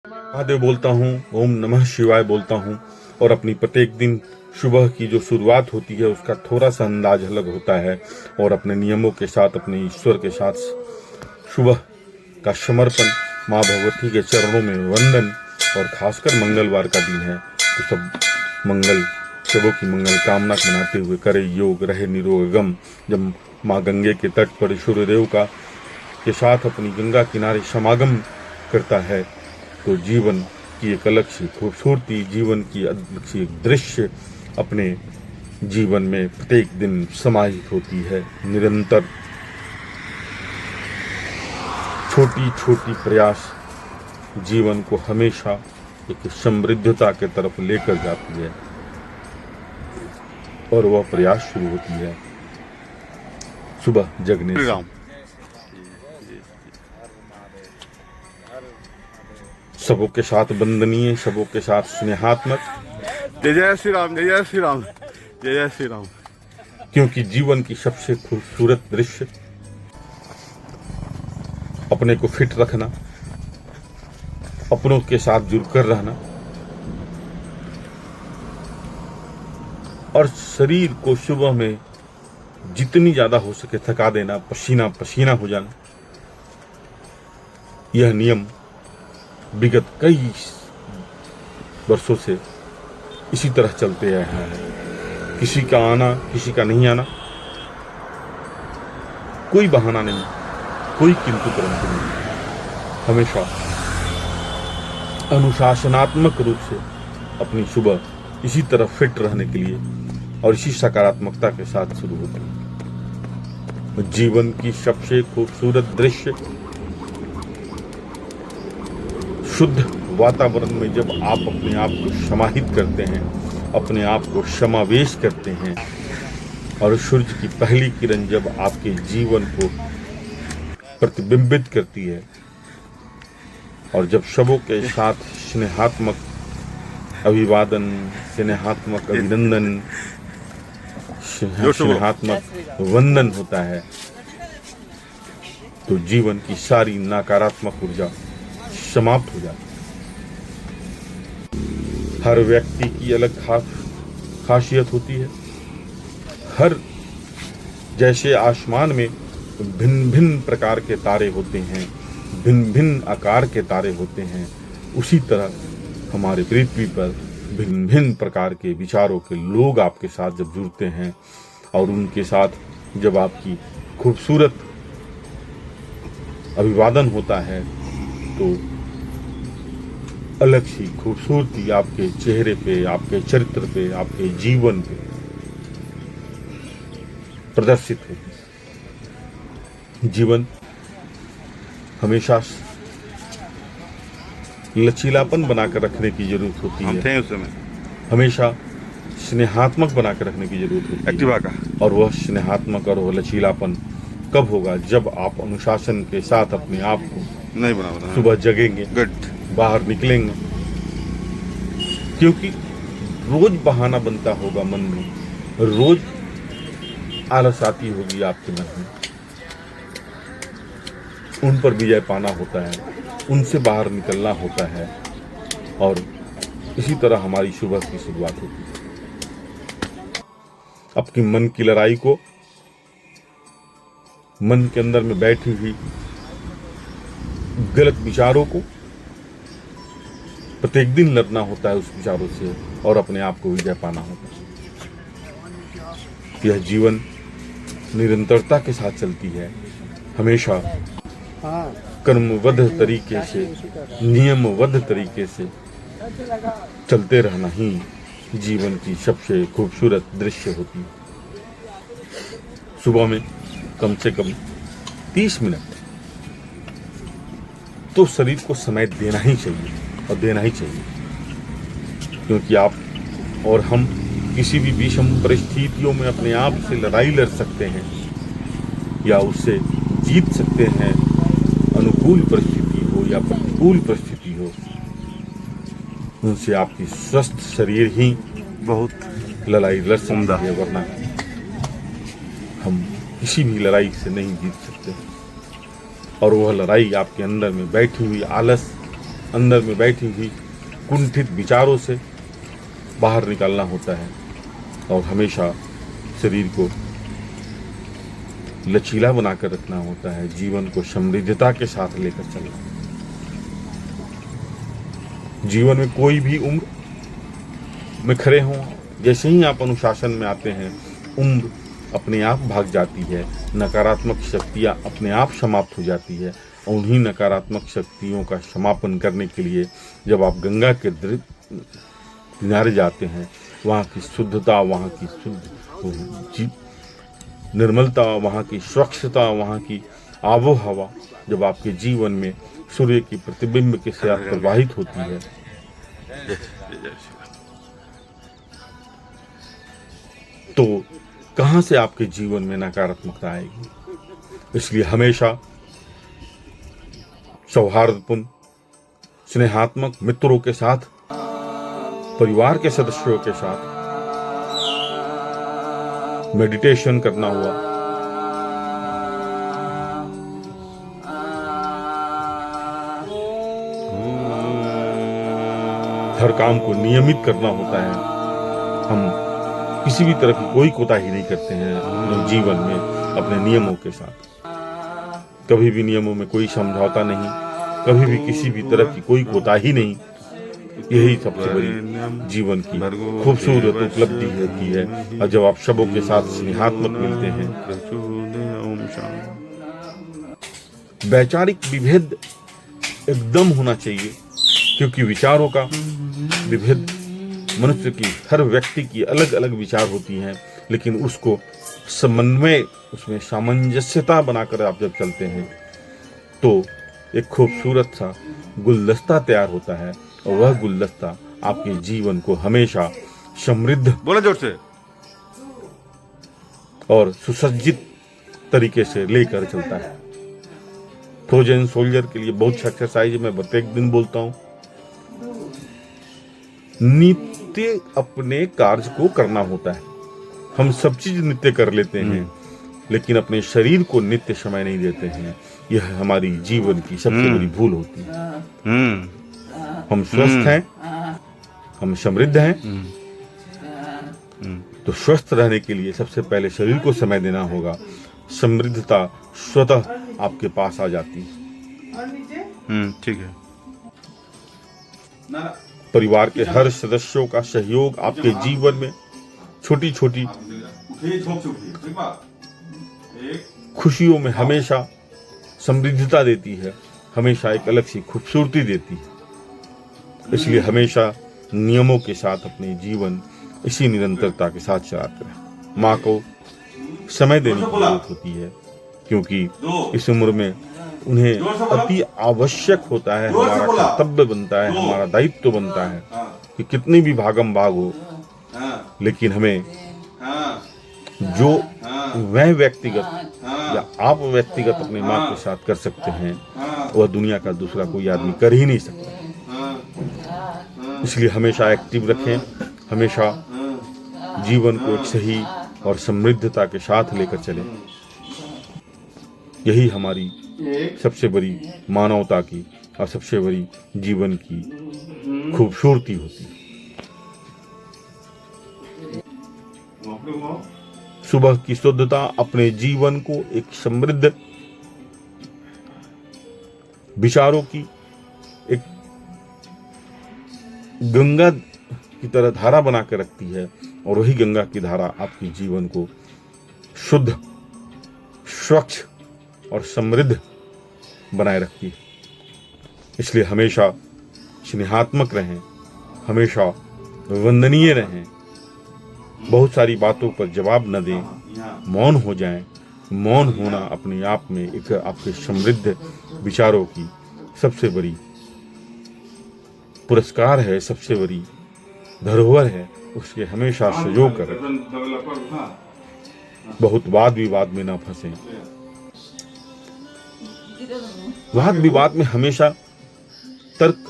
महादेव बोलता हूँ, ओम नमः शिवाय बोलता हूँ और अपनी प्रत्येक दिन सुबह की जो शुरुआत होती है उसका थोड़ा सा अंदाज अलग होता है और अपने नियमों के साथ अपने ईश्वर के साथ सुबह का समर्पण, माँ भगवती के चरणों में वंदन और खासकर मंगलवार का दिन है तो सबों की मंगल कामना मनाते हुए करे योग, रहे निरोगम। जब माँ गंगे के तट पर सूर्यदेव के साथ अपनी गंगा किनारे समागम करता है तो जीवन की एक अलग सी खूबसूरती, जीवन की अलग सी एक दृश्य अपने जीवन में प्रत्येक दिन समाहित होती है। निरंतर छोटी छोटी प्रयास जीवन को हमेशा एक समृद्धता के तरफ लेकर जाती है और वह प्रयास शुरू होती है सुबह जगने से। सबों के साथ वंदनीय, सबों के साथ स्नेहात्मक। जय जय श्री राम, जय जय श्री राम, जय जय श्री राम। क्योंकि जीवन की सबसे खूबसूरत दृश्य अपने को फिट रखना, अपनों के साथ जुड़कर रहना और शरीर को सुबह में जितनी ज्यादा हो सके थका देना, पसीना पसीना हो जाना। यह नियम विगत कई वर्षों से इसी तरह चलते आए हैं। किसी का आना, किसी का नहीं आना, कोई बहाना नहीं, कोई किंतु परंतु नहीं। हमेशा अनुशासनात्मक रूप से अपनी सुबह इसी तरह फिट रहने के लिए और इसी सकारात्मकता के साथ शुरू होती है। जीवन की सबसे खूबसूरत दृश्य शुद्ध वातावरण में जब आप अपने आप को समाहित करते हैं, अपने आप को समावेश करते हैं और सूर्य की पहली किरण जब आपके जीवन को प्रतिबिंबित करती है और जब सबों के साथ स्नेहात्मक अभिवादन, स्नेहात्मक अभिनंदन, स्नेहात्मक वंदन होता है तो जीवन की सारी नकारात्मक ऊर्जा समाप्त हो जाती है। हर व्यक्ति की अलग खासियत होती है। हर जैसे आसमान में भिन्न भिन्न प्रकार के तारे होते हैं, भिन्न भिन्न आकार के तारे होते हैं, उसी तरह हमारे पृथ्वी पर भिन्न भिन्न प्रकार के विचारों के लोग आपके साथ जब जुड़ते हैं और उनके साथ जब आपकी खूबसूरत अभिवादन होता है तो अलग सी खूबसूरती आपके चेहरे पे, आपके चरित्र पे, आपके जीवन पे प्रदर्शित होती है। जीवन हमेशा लचीलापन बनाकर रखने की जरूरत होती है, उस समय हमेशा स्नेहात्मक बनाकर रखने की जरूरत होती एक्टिवा है। का और वह स्नेहात्मक और वह लचीलापन कब होगा? जब आप अनुशासन के साथ अपने आप को नहीं बना सुबह जगेंगे, गुड, बाहर निकलेंगे। क्योंकि रोज बहाना बनता होगा मन में, रोज आलस आती होगी आपके मन में, उन पर विजय पाना होता है, उनसे बाहर निकलना होता है और इसी तरह हमारी सुबह की शुरुआत होती है। अपनी मन की लड़ाई को, मन के अंदर में बैठी हुई गलत विचारों को प्रत्येक दिन लड़ना होता है उस विचारों से और अपने आप को विजय पाना होता है। यह जीवन निरंतरता के साथ चलती है, हमेशा कर्मबद्ध तरीके से, नियमबद्ध तरीके से चलते रहना ही जीवन की सबसे खूबसूरत दृश्य होती है। सुबह में कम से कम 30 मिनट तो शरीर को समय देना ही चाहिए और देना ही चाहिए, क्योंकि आप और हम किसी भी विषम परिस्थितियों में अपने आप से लड़ाई लड़ सकते हैं या उससे जीत सकते हैं। अनुकूल परिस्थिति हो या प्रतिकूल परिस्थिति हो, उनसे आपकी स्वस्थ शरीर ही बहुत लड़ाई लड़ सकता है, वरना हम किसी भी लड़ाई से नहीं जीत सकते। और वह लड़ाई आपके अंदर में बैठी हुई आलस अंदर में बैठी हुई कुंठित विचारों से बाहर निकालना होता है और हमेशा शरीर को लचीला बनाकर रखना होता है, जीवन को समृद्धता के साथ लेकर चलना। जीवन में कोई भी उम्र में खड़े हों, जैसे ही आप अनुशासन में आते हैं उम्र अपने आप भाग जाती है, नकारात्मक शक्तियाँ अपने आप समाप्त हो जाती है। और उन्हीं नकारात्मक शक्तियों का समापन करने के लिए जब आप गंगा के किनारे जाते हैं, वहाँ की शुद्धता, वहाँ की शुद्ध निर्मलता, वहाँ की स्वच्छता, वहाँ की आबो हवा जब आपके जीवन में सूर्य की प्रतिबिंब के साथ प्रवाहित होती है, तो कहाँ से आपके जीवन में नकारात्मकता आएगी। इसलिए हमेशा सौहार्दपूर्ण, स्नेहात्मक मित्रों के साथ, परिवार के सदस्यों के साथ मेडिटेशन करना हुआ, हर काम को नियमित करना होता है। हम किसी भी तरह की कोई कोताही नहीं करते हैं अपने जीवन में अपने नियमों के साथ। कभी भी नियमों में कोई समझौता नहीं, कभी भी किसी भी तरह की कोई कोताही नहीं। यही सबसे बड़ी जीवन की खूबसूरत उपलब्धि होती है। और जब आप सबों के साथ स्नेहात्मक मिलते हैं, वैचारिक विभेद एकदम होना चाहिए, क्योंकि विचारों का विभेद, मनुष्य की हर व्यक्ति की अलग अलग विचार होती हैं, लेकिन उसको समन्वय, उसमें सामंजस्यता बनाकर आप जब चलते हैं तो एक खूबसूरत सा गुलदस्ता तैयार होता है। और वह गुलदस्ता आपके जीवन को हमेशा समृद्ध, बोला जोर से, और सुसज्जित तरीके से लेकर चलता है। फ्रोजन सोल्जर के लिए बहुत सा एक्सरसाइज मैं प्रत्येक दिन बोलता हूँ। नित्य अपने कार्य को करना होता है। हम सब चीज नित्य कर लेते हैं, लेकिन अपने शरीर को नित्य समय नहीं देते हैं। यह हमारी जीवन की सबसे बड़ी भूल होती है। हम स्वस्थ हैं, हम समृद्ध हैं, तो स्वस्थ रहने के लिए सबसे पहले शरीर को समय देना होगा। समृद्धता स्वतः आपके पास आ जाती है। ठीक है। परिवार के हर सदस्यों का सहयोग आपके जीवन में छोटी छोटी खुशियों में हमेशा समृद्धता देती है, हमेशा एक अलग सी खूबसूरती देती है। इसलिए हमेशा नियमों के साथ अपने जीवन इसी निरंतरता के साथ चलाते रहें। माँ को समय देने की जरूरत होती है, क्योंकि इस उम्र में उन्हें अति आवश्यक होता है, हमारा कर्तव्य बनता है, हमारा दायित्व बनता है कि कितनी भी भागम भाग हो, लेकिन हमें जो वह व्यक्तिगत या आप व्यक्तिगत अपनी माँ के साथ कर सकते हैं, वह दुनिया का दूसरा कोई आदमी कर ही नहीं सकता। इसलिए हमेशा एक्टिव रखें, हमेशा जीवन को एक सही और समृद्धता के साथ लेकर चलें। यही हमारी सबसे बड़ी मानवता की और सबसे बड़ी जीवन की खूबसूरती होती है। सुबह की शुद्धता अपने जीवन को एक समृद्ध विचारों की एक गंगा की तरह धारा बना कर रखती है, और वही गंगा की धारा आपके जीवन को शुद्ध, स्वच्छ और समृद्ध बनाए रखती है। इसलिए हमेशा स्नेहात्मक रहें, हमेशा वंदनीय रहें, बहुत सारी बातों पर जवाब न दें, मौन हो जाएं। मौन होना अपने आप में एक आपके समृद्ध विचारों की सबसे बड़ी पुरस्कार है, सबसे बड़ी धरोहर है। उसके हमेशा सहयोग करें, बहुत वाद विवाद में ना फंसें। वाद विवाद में हमेशा तर्क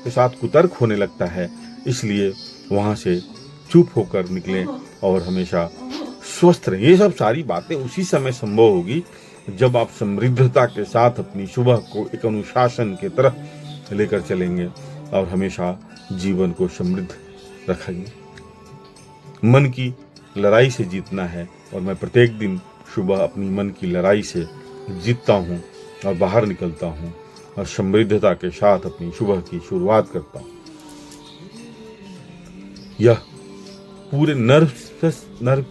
के साथ कुतर्क होने लगता है, इसलिए वहां से चुप होकर निकलें और हमेशा स्वस्थ रहें। ये सब सारी बातें उसी समय संभव होगी जब आप समृद्धता के साथ अपनी सुबह को एक अनुशासन की तरह लेकर चलेंगे और हमेशा जीवन को समृद्ध रखेंगे। मन की लड़ाई से जीतना है और मैं प्रत्येक दिन सुबह अपनी मन की लड़ाई से जीतता हूँ और बाहर निकलता हूँ और समृद्धता के साथ अपनी सुबह की शुरुआत करता हूँ। यह पूरे नर्व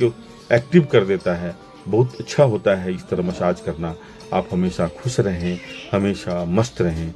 को एक्टिव कर देता है। बहुत अच्छा होता है इस तरह मसाज करना। आप हमेशा खुश रहें, हमेशा मस्त रहें।